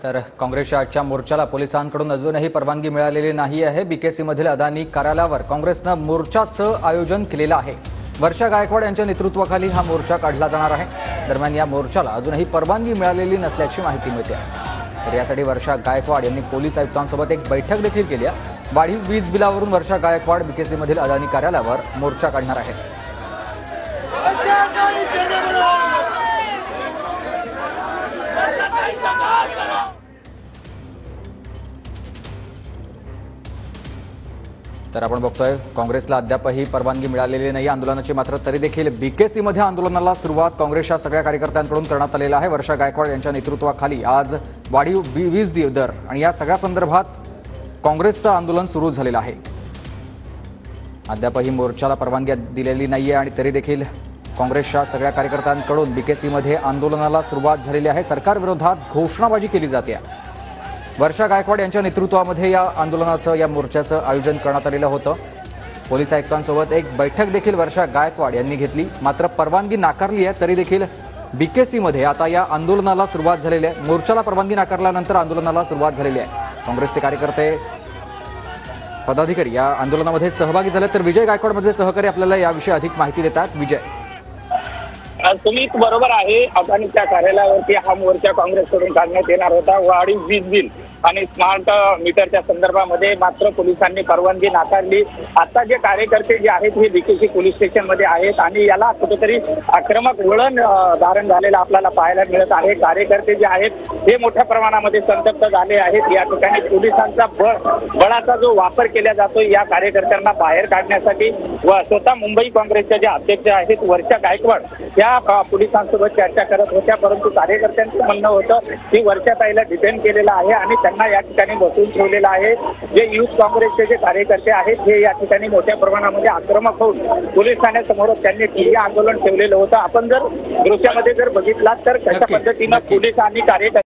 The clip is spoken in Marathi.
तर काँग्रेसच्या आजच्या मोर्चाला पोलिसांकडून अजूनही परवानगी मिळालेली नाही आहे। बीकेसी मधील अदानी कार्यालयावर काँग्रेसने मोर्चाचं आयोजन केलेलं आहे। वर्षा गायकवाड यांच्या नेतृत्वाखाली हा मोर्चा काढला जाणार आहे। दरम्यान या मोर्चाला अजूनही परवानगी मिळालेली नसल्याची माहिती मिळते आहे। तर यासाठी वर्षा गायकवाड यांनी पोलीस आयुक्तांसोबत एक बैठक देखील केली आहे। वाढीव वीज बिलावरून वर्षा गायकवाड बीकेसी मधील अदानी कार्यालयावर मोर्चा काढणार आहेत। तर आपण बघतोय काँग्रेसला अद्यापही परवानगी मिळालेली नाही आंदोलनाची, मात्र तरी देखील बीकेसी मध्ये आंदोलनाला सुरुवात काँग्रेसच्या सगळ्या कार्यकर्त्यांकडून करण्यात आलेला आहे। वर्षा गायकवाड यांच्या नेतृत्वाखाली आज वाढीव वीज दर आणि या सगळ्या संदर्भात काँग्रेसचं आंदोलन सुरू झालेलं आहे। अद्यापही मोर्चाला परवानगी दिलेली नाहीये आणि तरी देखील काँग्रेसच्या सगळ्या कार्यकर्त्यांकडून बीकेसी मध्ये आंदोलनाला सुरुवात झालेली आहे। सरकार विरोधात घोषणाबाजी केली जाते। वर्षा गायकवाड यांच्या नेतृत्वामध्ये या आंदोलनाचं या मोर्चाचं आयोजन करण्यात आलेलं होतं। पोलीस आयुक्तांसोबत एक बैठक देखील वर्षा गायकवाड यांनी घेतली, मात्र परवानगी नाकारली आहे। तरी देखील बीकेसी मध्ये आता या आंदोलनाला सुरुवात झालेली आहे। मोर्चाला परवानगी नाकारल्यानंतर आंदोलनाला सुरुवात झालेली आहे। काँग्रेसचे कार्यकर्ते पदाधिकारी या आंदोलनामध्ये सहभागी झाले। तर विजय गायकवाड माझे सहकारी आपल्याला याविषयी अधिक माहिती देतात। विजय, तुम्ही बरोबर आहे। अदानीच्या कार्यालयावरती हा मोर्चा काँग्रेसकडून काढण्यात येणार होता। वाढीव वीज बिल आणि स्मार्ट मीटरच्या संदर्भामध्ये मात्र पोलिसांनी परवानगी नाकारली। आता जे कार्यकर्ते जे आहेत हे बीकेसी पोलीस स्टेशन मध्ये आहेत आणि याला कुठेतरी आक्रमक वळण धारण झालेलं आपल्याला पाहायला मिळत आहे। कार्यकर्ते जे आहेत हे मोठ्या प्रमाणामध्ये संतप्त झाले आहेत। या ठिकाणी पोलिसांचा बळाचा जो वापर केला जातो या कार्यकर्त्यांना बाहेर काढण्यासाठी व स्वतः मुंबई काँग्रेसच्या ज्या अध्यक्ष आहेत वर्षा गायकवाड या पोलिसांसोबत चर्चा करत होत्या, परंतु कार्यकर्त्यांचं म्हणणं होतं की वर्षाताईला डिटेन केलेलं आहे आणि त्यांना या ठिकाणी बसवून ठेवलेलं आहे। जे युथ काँग्रेसचे जे कार्यकर्ते आहेत हे या ठिकाणी मोठ्या प्रमाणामध्ये आक्रमक होऊन पोलीस ठाण्यासमोर त्यांनी ठिय्या आंदोलन ठेवलेलं होतं। आपण जर दृश्यामध्ये जर बघितलात तर कशा पद्धतीनं पोलीस आणि कार्यकर्ते